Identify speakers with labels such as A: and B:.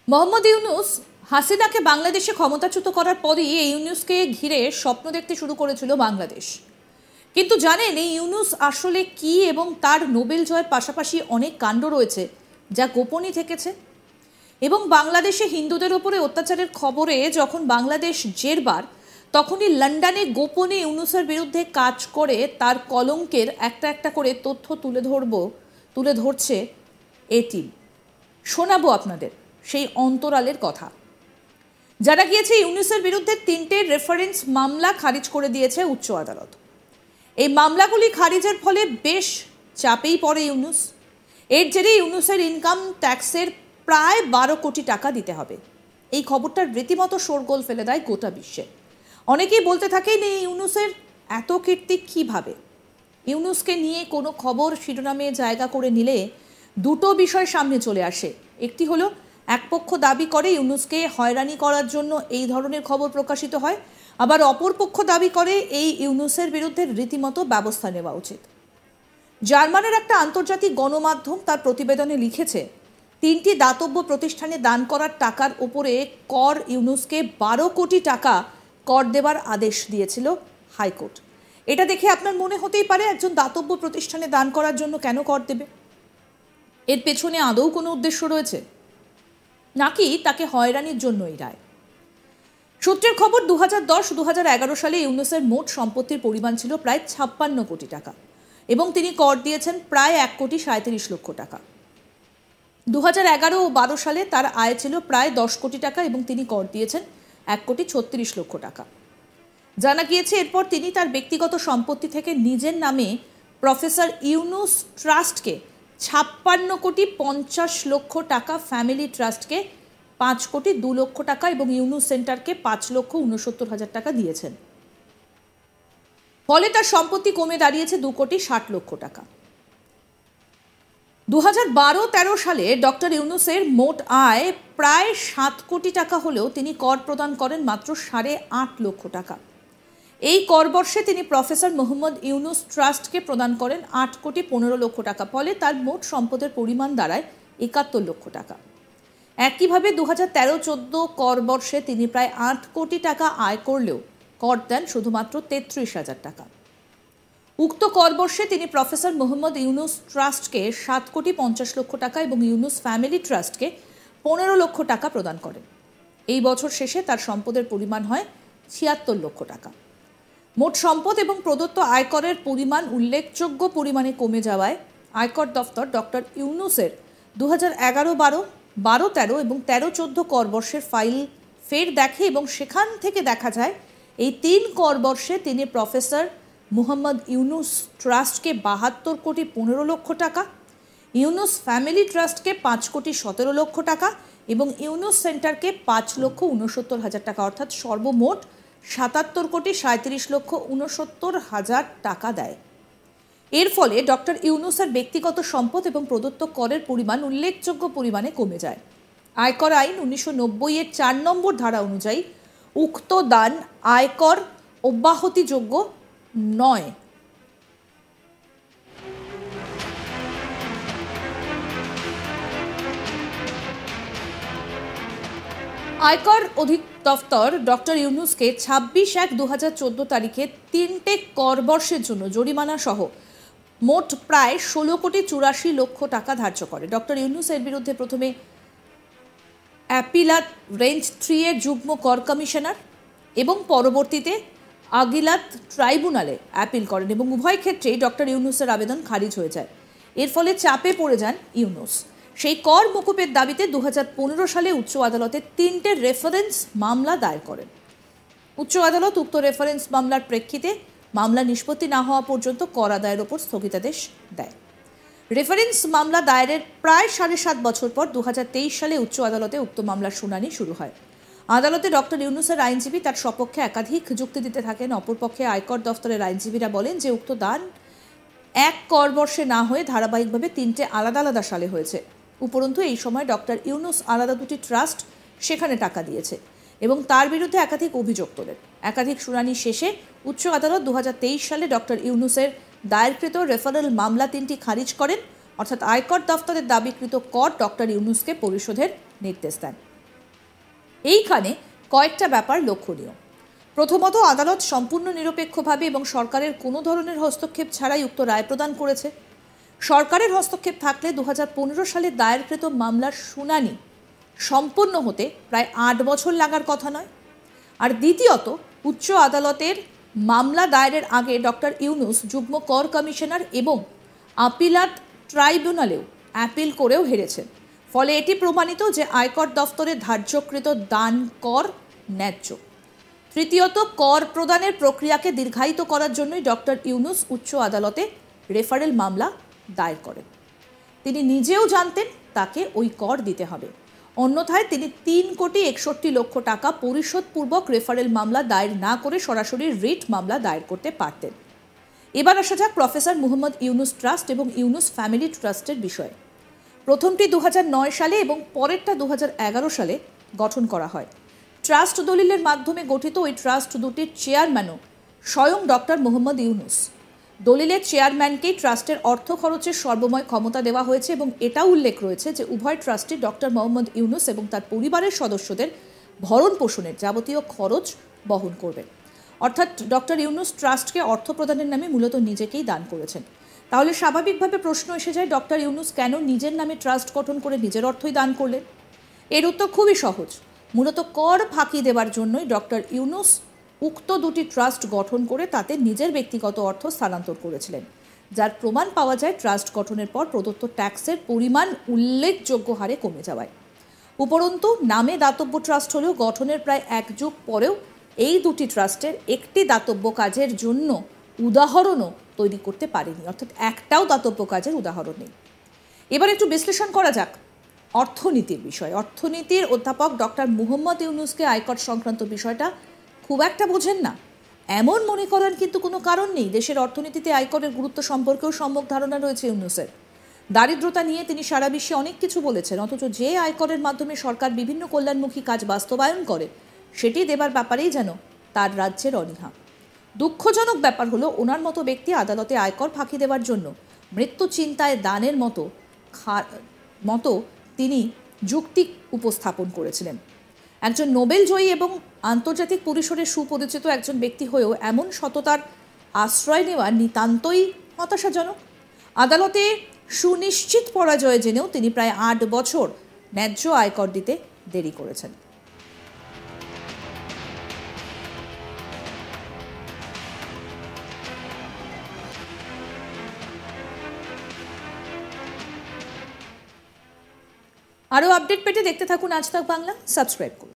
A: মোহাম্মদ ইউনূস হাসিনাকে বাংলাদেশে ক্ষমতাচ্যুত করার পরই এই ইউনূসকে ঘিরে স্বপ্ন দেখতে শুরু করেছিল বাংলাদেশ। কিন্তু জানেন এই ইউনূস আসলে কি এবং তার নোবেল জয়ের পাশাপাশি অনেক কাণ্ড রয়েছে যা গোপনই থেকেছে। এবং বাংলাদেশে হিন্দুদের উপরে অত্যাচারের খবরে যখন বাংলাদেশ জেরবার, তখনই লন্ডনে গোপনে ইউনূসের বিরুদ্ধে কাজ করে তার কলঙ্কের একটা একটা করে তথ্য তুলে ধরছে এটি। শোনাবো আপনাদের সেই অন্তরালের কথা। যারা গিয়েছে ইউনূসের বিরুদ্ধে 3টে রেফারেন্স মামলা খারিজ করে দিয়েছে উচ্চ আদালত। এই মামলাগুলি খারিজের ফলে বেশ চাপেই পড়ে ইউনূস। এর জেরে ইউনূসের ইনকাম ট্যাক্সের প্রায় 12 কোটি টাকা দিতে হবে। এই খবরটা রীতিমতো শোরগোল ফেলে দেয় গোটা বিশ্বে। অনেকেই বলতে থাকেন এই ইউনূসের এত কীর্তি কীভাবে। ইউনূসকে নিয়ে কোনো খবর শিরোনামে জায়গা করে নিলে দুটো বিষয় সামনে চলে আসে। একটি হলো এক পক্ষ দাবি করে ইউনূসকে হয়রানি করার জন্য এই ধরনের খবর প্রকাশিত হয়, আবার অপর পক্ষ দাবি করে এই ইউনূসের বিরুদ্ধে রীতিমতো ব্যবস্থা নেওয়া উচিত। জার্মানের একটা আন্তর্জাতিক গণমাধ্যম তার প্রতিবেদনে লিখেছে 3টি দাতব্য প্রতিষ্ঠানে দান করার টাকার উপরে কর ইউনূসকে 12 কোটি টাকা কর দেবার আদেশ দিয়েছিল হাইকোর্ট। এটা দেখে আপনার মনে হতেই পারে একজন দাতব্য প্রতিষ্ঠানে দান করার জন্য কেন কর দেবে? এর পেছনে আদৌ কোনো উদ্দেশ্য রয়েছে নাকি তাকে হয়রানির জন্য এই রায়? সূত্রের খবর 2010-2011 সালে ইউনূসের মোট সম্পত্তির পরিমাণ ছিল প্রায় 56 কোটি টাকা এবং তিনি কর দিয়েছেন প্রায় 1,37,00,000 টাকা। 2011 ও 12 সালে তার আয় ছিল প্রায় 10 কোটি টাকা এবং তিনি কর দিয়েছেন 1,36,00,000 টাকা। জানা গিয়েছে এরপর তিনি তার ব্যক্তিগত সম্পত্তি থেকে নিজের নামে প্রফেসর ইউনূস ট্রাস্টকে 56,50,00,000 টাকা, ফ্যামিলি ট্রাস্টকে 5,02,00,000 টাকা এবং ইউনূস সেন্টারকে 5,69,000 টাকা দিয়েছেন। ফলে তার সম্পত্তি কমে দাঁড়িয়েছে 2,60,00,000 টাকা। 2012-13 সালে ডক্টর ইউনূসের মোট আয় প্রায় 7 কোটি টাকা হলেও তিনি কর প্রদান করেন মাত্র 8.5 লক্ষ টাকা। এই কর বর্ষে তিনি প্রফেসর মোহাম্মদ ইউনূস ট্রাস্টকে প্রদান করেন 8,15,00,000 টাকা। ফলে তার মোট সম্পদের পরিমাণ দাঁড়ায় 71 লক্ষ টাকা। একইভাবে 2013-14 কর বর্ষে তিনি প্রায় 8 কোটি টাকা আয় করলেও কর দেন শুধুমাত্র 33,000 টাকা। উক্ত কর বর্ষে তিনি প্রফেসর মোহাম্মদ ইউনূস ট্রাস্টকে 7,50,00,000 টাকা এবং ইউনূস ফ্যামিলি ট্রাস্টকে 15 লক্ষ টাকা প্রদান করেন। এই বছর শেষে তার সম্পদের পরিমাণ হয় 76 লক্ষ টাকা। মোট সম্পদ এবং প্রদত্ত আয়করের পরিমাণ উল্লেখযোগ্য পরিমাণে কমে যাওয়ায় আয়কর দফতর ডক্টর ইউনূসের 2011-12, 12-13 এবং 13-14 কর বর্ষের ফাইল ফের দেখে এবং সেখান থেকে দেখা যায় এই 3 কর বর্ষে তিনি প্রফেসর মোহাম্মদ ইউনূস ট্রাস্টকে 72,15,00,000 টাকা, ইউনূস ফ্যামিলি ট্রাস্টকে 5,17,00,000 টাকা এবং ইউনূস সেন্টারকে 5,69,000 টাকা, অর্থাৎ সর্বমোট 77,37,69,000 টাকা দেয়। এর ফলে ডক্টর ইউনূসের ব্যক্তিগত সম্পদ এবং প্রদত্ত করের পরিমাণ উল্লেখযোগ্য পরিমাণে কমে যায়। আয়কর আইন 1990-এর 4 নম্বর ধারা অনুযায়ী উক্ত দান আয়কর অব্যাহতিযোগ্য নয়। আয়কর অধিদপ্তর ডক্টর ইউনূসকে 26/1/2014 তারিখে 3টে কর বর্ষের জন্য জরিমানা সহ মোট প্রায় 16,84,00,000 টাকা ধার্য করে। ডক্টর ইউনূসের বিরুদ্ধে প্রথমে অ্যাপিলাত রেঞ্জ 3 এর যুগ্ম কর কমিশনার এবং পরবর্তীতে আগিলাত ট্রাইব্যুনালে অ্যাপিল করেন এবং উভয় ক্ষেত্রেই ডক্টর ইউনূসের আবেদন খারিজ হয়ে যায়। এর ফলে চাপে পড়ে যান ইউনূস। সেই কর মকুবের দাবিতে 2015 সালে উচ্চ আদালতে 3টে রেফারেন্স মামলা দায়ের করেন। উচ্চ আদালত উক্ত রেফারেন্স মামলার প্রেক্ষিতে মামলা নিষ্পত্তি না হওয়া পর্যন্ত কর আদায়ের ওপর স্থগিতাদেশ দেয়। রেফারেন্স মামলা দায়েরের প্রায় 7.5 বছর পর 2023 সালে উচ্চ আদালতে উক্ত মামলার শুনানি শুরু হয়। আদালতে ডক্টর ইউনূসের আইনজীবী তার সপক্ষে একাধিক যুক্তি দিতে থাকেন। অপরপক্ষে আয়কর দফতরের আইনজীবীরা বলেন যে উক্ত দান এক কর বর্ষে না হয়ে ধারাবাহিকভাবে 3টে আলাদা আলাদা সালে হয়েছে। উপরন্তু এই সময় ডক্টর ইউনূস আলাদা 2টি ট্রাস্ট সেখানে টাকা দিয়েছে এবং তার বিরুদ্ধে একাধিক অভিযোগ তোলেন। একাধিক শুনানি শেষে উচ্চ আদালত 2023 সালে ডক্টর ইউনূসের দায়েরকৃত রেফারেল মামলা 3টি খারিজ করেন, অর্থাৎ আয়কর দফতরের দাবিকৃত কর ডক্টর ইউনূসকে পরিশোধের নির্দেশ দেন। এইখানে কয়েকটা ব্যাপার লক্ষণীয়। প্রথমত, আদালত সম্পূর্ণ নিরপেক্ষভাবে এবং সরকারের কোনো ধরনের হস্তক্ষেপ ছাড়াই উক্ত রায় প্রদান করেছে। সরকারের হস্তক্ষেপ থাকলে 2015 সালে দায়েরকৃত মামলার শুনানি সম্পন্ন হতে প্রায় 8 বছর লাগার কথা নয়। আর দ্বিতীয়ত, উচ্চ আদালতের মামলা দায়েরের আগে ডক্টর ইউনূস যুগ্ম কর কমিশনার এবং আপিলাত ট্রাইব্যুনালেও অ্যাপিল করেও হেরেছেন। ফলে এটি প্রমাণিত যে আয়কর দফতরে ধার্যকৃত দান কর ন্যায্য। তৃতীয়ত, কর প্রদানের প্রক্রিয়াকে দীর্ঘায়িত করার জন্যই ডক্টর ইউনূস উচ্চ আদালতে রেফারেল মামলা দায়ের করেন। তিনি নিজেও জানতেন তাকে ওই কর দিতে হবে, অন্যথায় তিনি 3,61,00,000 টাকা পরিশোধপূর্বক রেফারেল মামলা দায়ের না করে সরাসরি রিট মামলা দায়ের করতে পারতেন। এবার আসা যাক প্রফেসর মুহম্মদ ইউনূস ট্রাস্ট এবং ইউনূস ফ্যামিলি ট্রাস্টের বিষয়ে। প্রথমটি 2009 সালে এবং পরেরটা 2011 সালে গঠন করা হয়। ট্রাস্ট দলিলের মাধ্যমে গঠিত ওই ট্রাস্ট দুটির চেয়ারম্যানও স্বয়ং ডক্টর মুহম্মদ ইউনূস। দলিলের চেয়ারম্যানকেই ট্রাস্টের অর্থ খরচের সর্বময় ক্ষমতা দেওয়া হয়েছে এবং এটাও উল্লেখ রয়েছে যে উভয় ট্রাস্টি ডক্টর মোহাম্মদ ইউনূস এবং তার পরিবারের সদস্যদের ভরণ পোষণের যাবতীয় খরচ বহন করবেন। অর্থাৎ ডক্টর ইউনূস ট্রাস্টকে অর্থ প্রদানের নামে মূলত নিজেকেই দান করেছেন। তাহলে স্বাভাবিকভাবে প্রশ্ন এসে যায়, ডক্টর ইউনূস কেন নিজের নামে ট্রাস্ট গঠন করে নিজের অর্থই দান করলেন? এর উত্তর খুবই সহজ। মূলত কর ফাঁকি দেওয়ার জন্যই ডক্টর ইউনূস উক্ত দুটি ট্রাস্ট গঠন করে তাতে নিজের ব্যক্তিগত অর্থ স্থানান্তর করেছিলেন, যার প্রমাণ পাওয়া যায় ট্রাস্ট গঠনের পর প্রদত্ত ট্যাক্সের পরিমাণ উল্লেখযোগ্য হারে কমে যাওয়ায়। উপরন্তু নামে দাতব্য ট্রাস্ট হলেও গঠনের প্রায় 1 যুগ পরেও এই দুটি ট্রাস্টের একটি দাতব্য কাজের জন্য উদাহরণও তৈরি করতে পারেনি, অর্থাৎ একটাও দাতব্য কাজের উদাহরণ নেই। এবার একটু বিশ্লেষণ করা যাক অর্থনীতির বিষয়। অর্থনীতির অধ্যাপক ডক্টর মুহম্মদ ইউনূসকে আয়কর সংক্রান্ত বিষয়টা খুব একটা বোঝেন না এমন মনে করার কিন্তু কোনো কারণ নেই। দেশের অর্থনীতিতে আয়করের গুরুত্ব সম্পর্কেও সম্যক ধারণা রয়েছে ইউনূসের। দারিদ্রতা নিয়ে তিনি সারা বিশ্বে অনেক কিছু বলেছেন, অথচ যে আয়করের মাধ্যমে সরকার বিভিন্ন কল্যাণমুখী কাজ বাস্তবায়ন করে সেটি দেবার ব্যাপারেই যেন তার রাজ্যের অনীহা। দুঃখজনক ব্যাপার হলো, ওনার মতো ব্যক্তি আদালতে আয়কর ফাঁকি দেওয়ার জন্য মৃত্যু চিন্তায় দানের মতো তিনি যুক্তি উপস্থাপন করেছিলেন। একজন নোবেল জয়ী এবং আন্তর্জাতিক পরিসরে সুপরিচিত একজন ব্যক্তি হয়েও এমন সততার আশ্রয় নেওয়া নিতান্তই হতাশাজনক। আদালতে সুনিশ্চিত পরাজয় জেনেও তিনি প্রায় 8 বছর ন্যায্য আয়কর দিতে দেরি করেছেন। আরও আপডেট পেতে দেখতে থাকুন আজ তাক বাংলা, সাবস্ক্রাইব করুন।